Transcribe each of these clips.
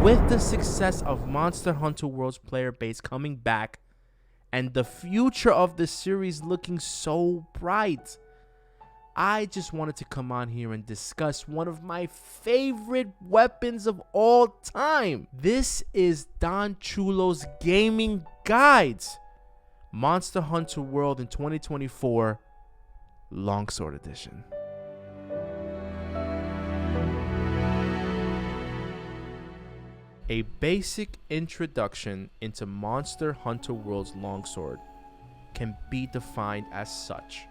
with the success of Monster Hunter World's player base coming back and the future of the series looking so bright, I just wanted to come on here and discuss one of my favorite weapons of all time. This is Don Chulo's Gaming Guides, Monster Hunter World in 2024 Longsword Edition. A basic introduction into Monster Hunter World's Longsword can be defined as such: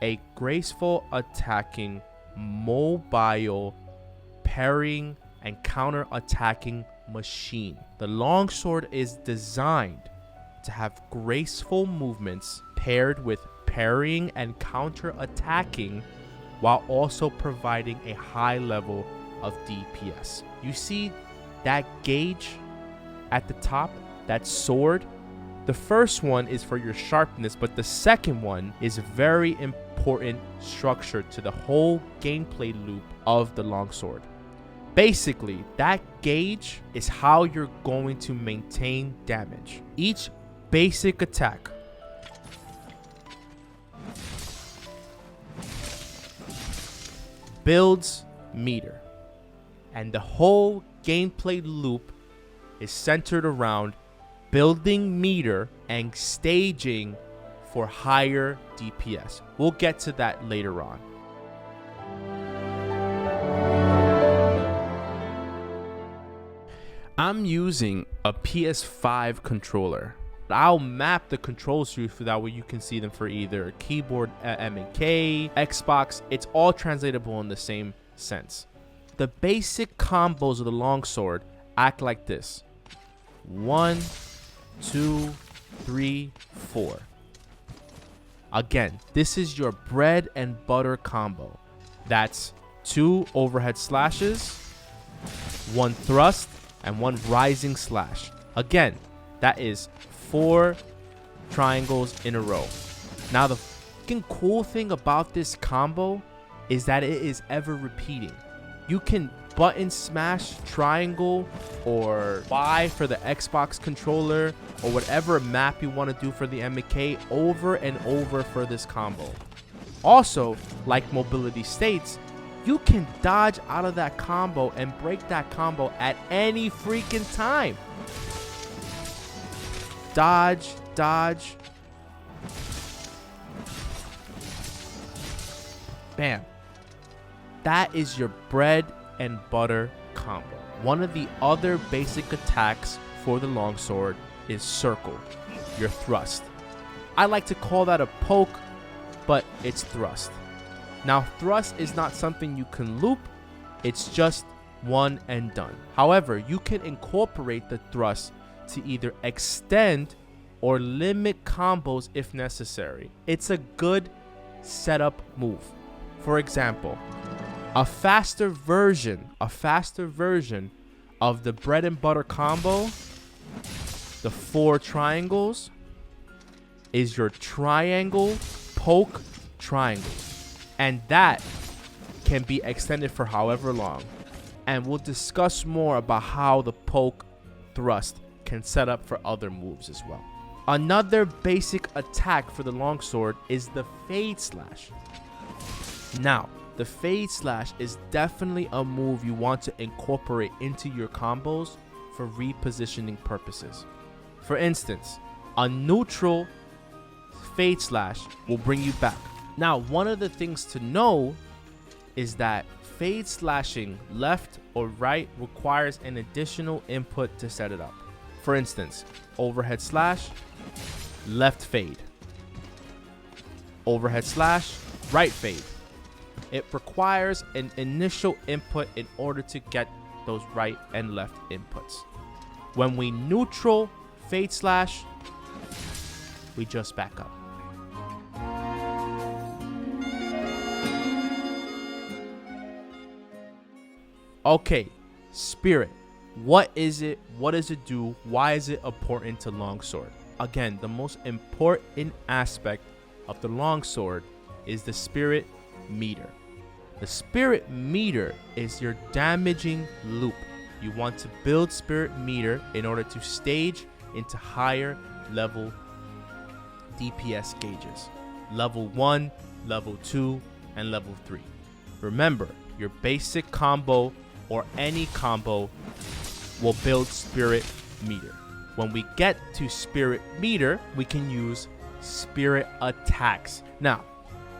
a graceful attacking, mobile, parrying, and counter-attacking machine. The longsword is designed to have graceful movements paired with parrying and counter-attacking while also providing a high level of DPS. You see that gauge at the top, that sword? The first one is for your sharpness, but the second one is very important structure to the whole gameplay loop of the longsword. Basically, that gauge is how you're going to maintain damage. Each basic attack builds meter, and the whole gameplay loop is centered around building meter and staging for higher DPS. We'll get to that later on. I'm using a PS5 controller. I'll map the controls to you so that way you can see them for either keyboard M&K, Xbox. It's all translatable in the same sense. The basic combos of the longsword act like this: 1, 2, 3, 4. Again, this is your bread and butter combo. That's 2 overhead slashes, 1 thrust, and 1 rising slash. Again, that is 4 triangles in a row. Now, the fucking cool thing about this combo is that it is ever repeating. You can button smash triangle or Y for the Xbox controller or whatever map you want to do for the M&K over and over for this combo. Also, like mobility states, you can dodge out of that combo and break that combo at any freaking time. Dodge, dodge. Bam. That is your bread and butter combo. One of the other basic attacks for the longsword is circle, your thrust. I like to call that a poke, but it's thrust. Now, thrust is not something you can loop. It's just one and done. However, you can incorporate the thrust to either extend or limit combos if necessary. It's a good setup move. For example, a faster version of the bread and butter combo, the 4 triangles, is your triangle poke triangle. And that can be extended for however long. And we'll discuss more about how the poke thrust can set up for other moves as well. Another basic attack for the longsword is the fade slash. Now, the fade slash is definitely a move you want to incorporate into your combos for repositioning purposes. For instance, a neutral fade slash will bring you back. Now, one of the things to know is that fade slashing left or right requires an additional input to set it up. For instance, overhead slash, left fade. Overhead slash, right fade. It requires an initial input in order to get those right and left inputs. When we neutral fade slash, we just back up. Okay, spirit. What is it? What does it do? Why is it important to longsword? Again, the most important aspect of the longsword is the spirit meter. The spirit meter is your damaging loop. You want to build spirit meter in order to stage into higher level DPS gauges. Level 1, level 2, and level 3. Remember, your basic combo or any combo will build spirit meter. When we get to spirit meter, we can use spirit attacks. Now,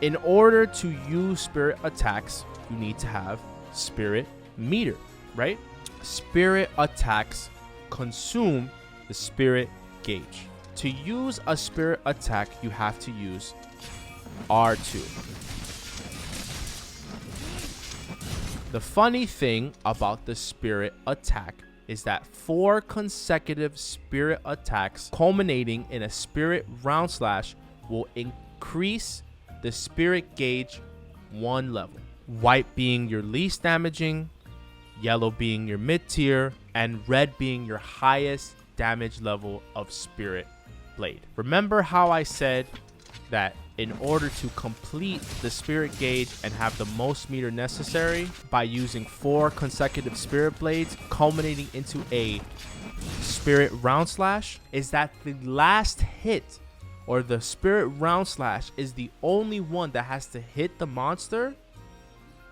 in order to use spirit attacks, you need to have spirit meter, right? Spirit attacks consume the spirit gauge. To use a spirit attack, you have to use R2. The funny thing about the spirit attack is that 4 consecutive spirit attacks culminating in a spirit round slash will increase the spirit gauge 1 level. White being your least damaging, yellow being your mid tier, and red being your highest damage level of spirit blade. Remember how I said that in order to complete the spirit gauge and have the most meter necessary by using 4 consecutive spirit blades culminating into a spirit round slash, is that the last hit or the spirit round slash is the only one that has to hit the monster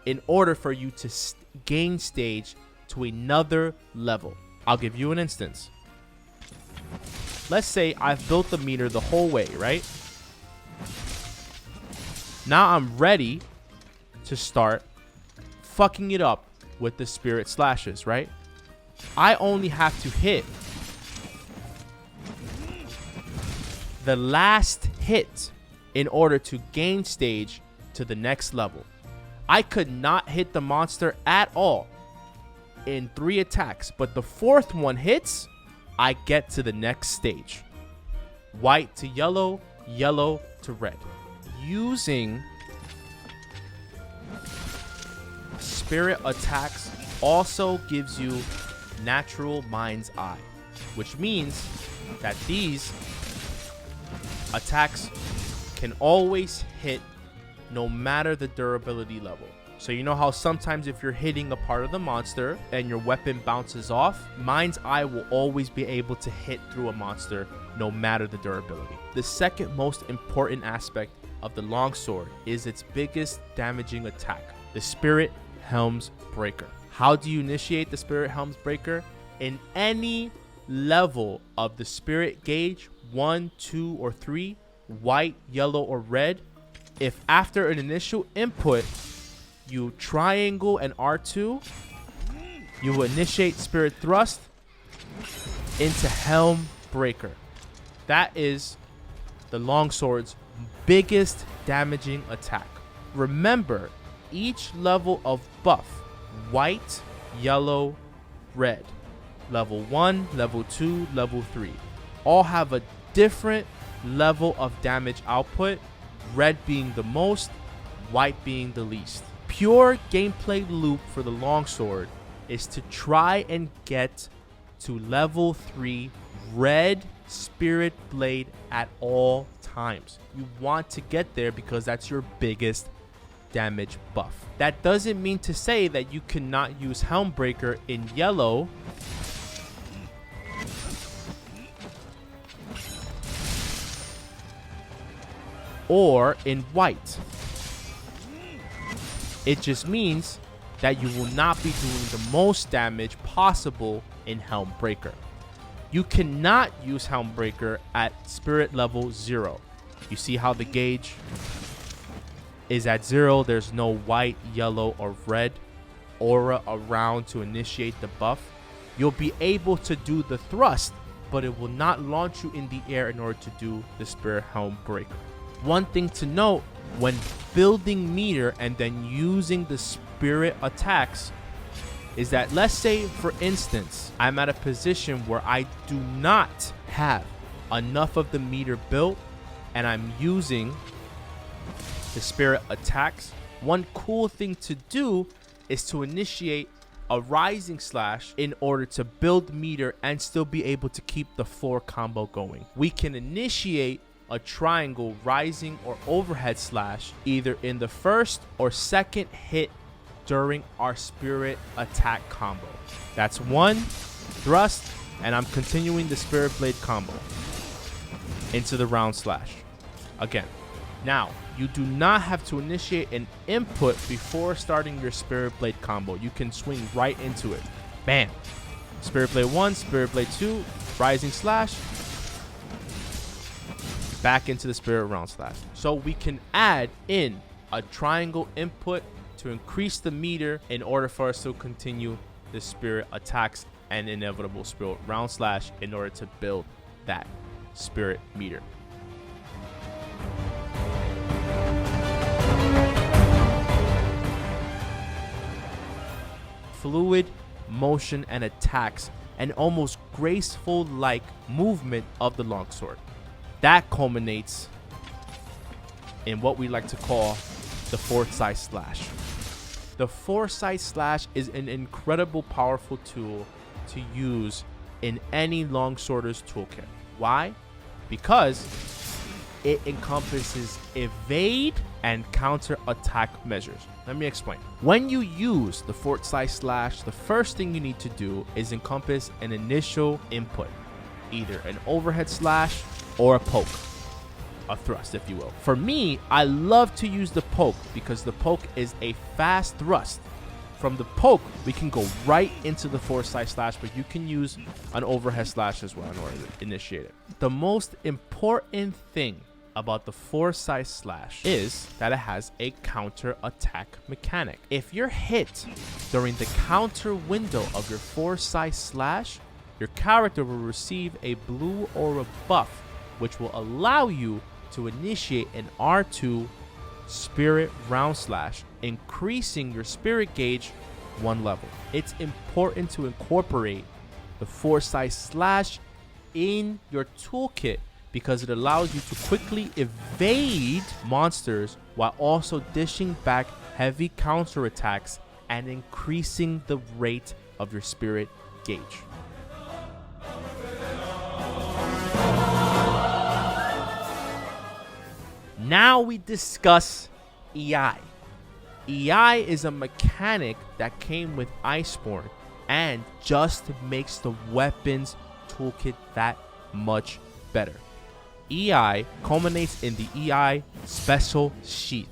in order for you to gain stage to another level. I'll give you an instance. Let's say I've built the meter the whole way, right? Now I'm ready to start fucking it up with the spirit slashes, right? I only have to hit the last hit in order to gain stage to the next level. I could not hit the monster at all in 3 attacks, but the 4th one hits, I get to the next stage. White to yellow, yellow to red. Using spirit attacks also gives you natural mind's eye, which means that these attacks can always hit no matter the durability level. So you know how sometimes if you're hitting a part of the monster and your weapon bounces off, mind's eye will always be able to hit through a monster no matter the durability. The second most important aspect of the longsword is its biggest damaging attack, the Spirit Helm's Breaker. How do you initiate the Spirit Helm's Breaker? In any level of the Spirit gauge, 1, 2, or 3, white, yellow, or red, if after an initial input you triangle and R2, you will initiate Spirit Thrust into Helm Breaker. That is the longsword's biggest damaging attack. Remember, each level of buff, white, yellow, red, level 1, level 2, level 3, all have a different level of damage output, red being the most, white being the least. Pure gameplay loop for the longsword is to try and get to level 3 red spirit blade at all times. You want to get there because that's your biggest damage buff. That doesn't mean to say that you cannot use Helmbreaker in yellow or in white. It just means that you will not be doing the most damage possible in Helmbreaker. You cannot use Helmbreaker at spirit level 0. You see how the gauge is at 0. There's no white, yellow, or red aura around to initiate the buff. You'll be able to do the thrust, but it will not launch you in the air in order to do the Spirit Helmbreaker. One thing to note, when building meter and then using the spirit attacks, is that let's say, for instance, I'm at a position where I do not have enough of the meter built and I'm using the spirit attacks. One cool thing to do is to initiate a rising slash in order to build meter and still be able to keep the 4 combo going. We can initiate a triangle rising or overhead slash either in the first or second hit during our spirit attack combo. That's 1 thrust, and I'm continuing the Spirit Blade combo into the round slash. Again, now you do not have to initiate an input before starting your Spirit Blade combo. You can swing right into it. Bam. Spirit Blade 1, Spirit Blade 2, rising slash, back into the Spirit round slash. So we can add in a triangle input to increase the meter in order for us to continue the spirit attacks and inevitable spirit round slash in order to build that spirit meter. Fluid motion and attacks and almost graceful like movement of the longsword. That culminates in what we like to call the Foresight slash. The Foresight slash is an incredible powerful tool to use in any longsworder's toolkit. Why? Because it encompasses evade and counter attack measures. Let me explain. When you use the Foresight slash, the first thing you need to do is encompass an initial input, either an overhead slash or a poke, a thrust if you will. For me, I love to use the poke because the poke is a fast thrust. From the poke, we can go right into the Foresight slash, but you can use an overhead slash as well in order to initiate it. The most important thing about the Foresight slash is that it has a counter attack mechanic. If you're hit during the counter window of your Foresight slash, your character will receive a blue or a buff, which will allow you to initiate an R2 spirit round slash, increasing your spirit gauge 1 level. It's important to incorporate the Foresight slash in your toolkit because it allows you to quickly evade monsters while also dishing back heavy counterattacks and increasing the rate of your spirit gauge. Now we discuss Iai. Iai is a mechanic that came with Iceborne and just makes the weapons toolkit that much better. Iai culminates in the Iai Special Sheath.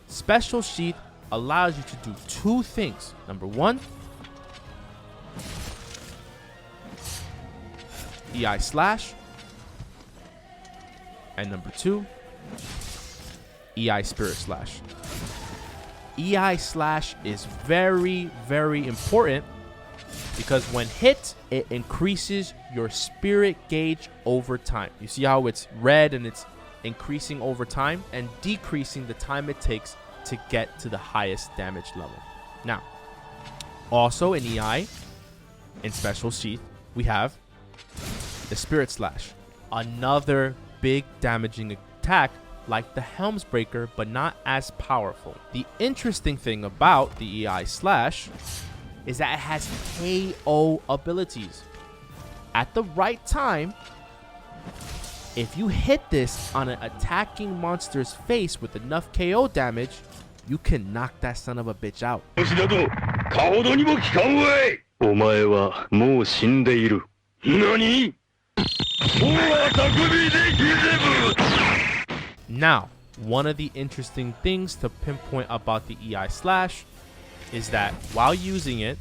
Special Sheath allows you to do 2 things. Number 1, Iai Slash. And number 2, Iai Spirit Slash. Iai Slash is very, very important because when hit, it increases your spirit gauge over time. You see how it's red and it's increasing over time and decreasing the time it takes to get to the highest damage level. Now, also in Iai, in Special Sheath, we have the Spirit Slash, another big damaging attack like the Helmsbreaker, but not as powerful. The interesting thing about the Iai Slash is that it has KO abilities. At the right time, if you hit this on an attacking monster's face with enough KO damage, you can knock that son of a bitch out. Now, one of the interesting things to pinpoint about the Iai Slash is that while using it,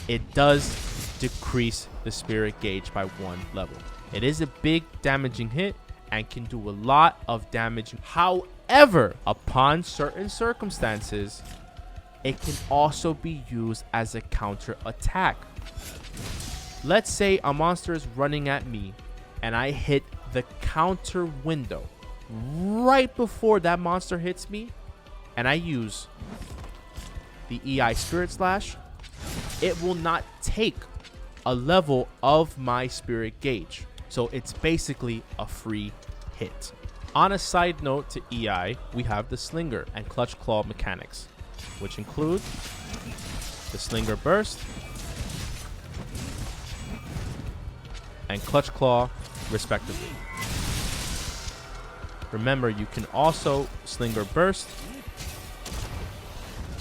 it does decrease the spirit gauge by 1 level. It is a big damaging hit and can do a lot of damage. However, upon certain circumstances, it can also be used as a counter attack. Let's say a monster is running at me and I hit the counter window right before that monster hits me and I use the Iai Spirit Slash. It will not take a level of my spirit gauge, so it's basically a free hit. On a side note to Iai, we have the Slinger and Clutch Claw mechanics, which include the Slinger Burst and Clutch Claw respectively. Remember, you can also Slinger Burst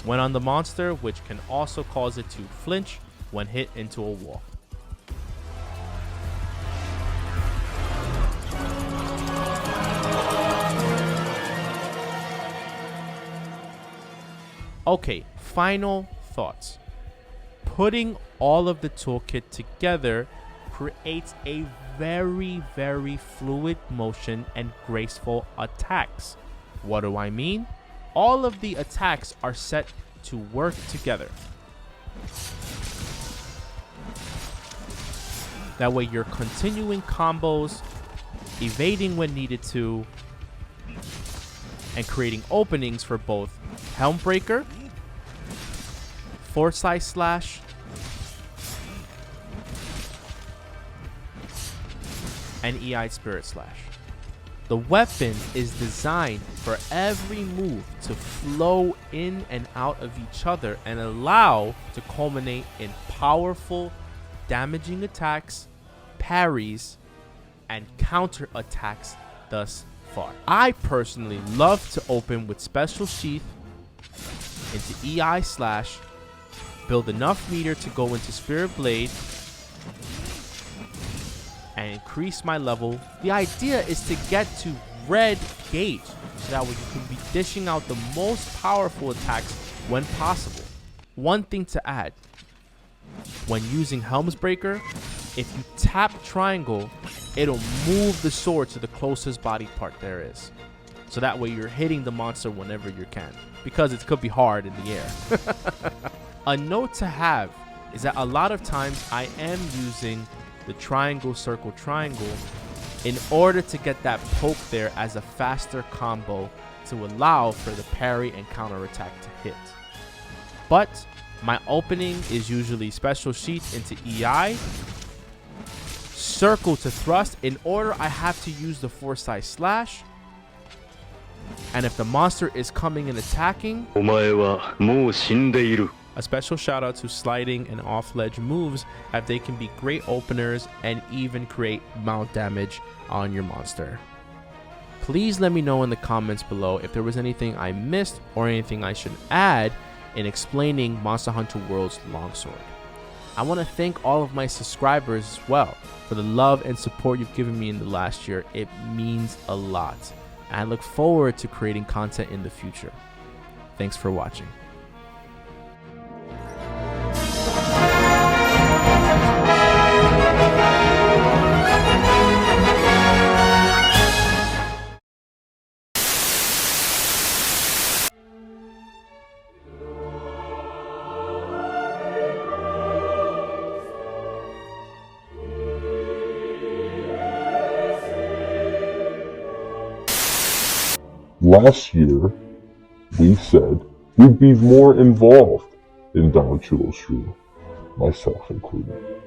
when on the monster, which can also cause it to flinch when hit into a wall. Okay, final thoughts. Putting all of the toolkit together creates a very, very fluid motion and graceful attacks. What do I mean? All of the attacks are set to work together. That way you're continuing combos, evading when needed to, and creating openings for both Helm Breaker, Foresight Slash, and Iai Spirit Slash. The weapon is designed for every move to flow in and out of each other and allow to culminate in powerful, damaging attacks, parries, and counter attacks thus far. I personally love to open with Special Sheath into Iai Slash, build enough meter to go into Spirit Blade, and increase my level. The idea is to get to red gauge, so that way you can be dishing out the most powerful attacks when possible. One thing to add, when using Helm's Breaker, if you tap triangle, it'll move the sword to the closest body part there is. So that way you're hitting the monster whenever you can, because it could be hard in the air. A note to have is that a lot of times I am using the triangle, circle, triangle in order to get that poke there as a faster combo to allow for the parry and counter attack to hit. But my opening is usually Special Sheath into Iai, circle to thrust. In order, I have to use the Foresight Slash, and if the monster is coming and attacking, a special shout out to sliding and off ledge moves, as they can be great openers and even create mount damage on your monster. Please let me know in the comments below if there was anything I missed or anything I should add in explaining Monster Hunter World's longsword. I want to thank all of my subscribers as well for the love and support you've given me in the last year. It means a lot, and I look forward to creating content in the future. Thanks for watching. Last year, we said we'd be more involved in Down Chulo Shru, myself included.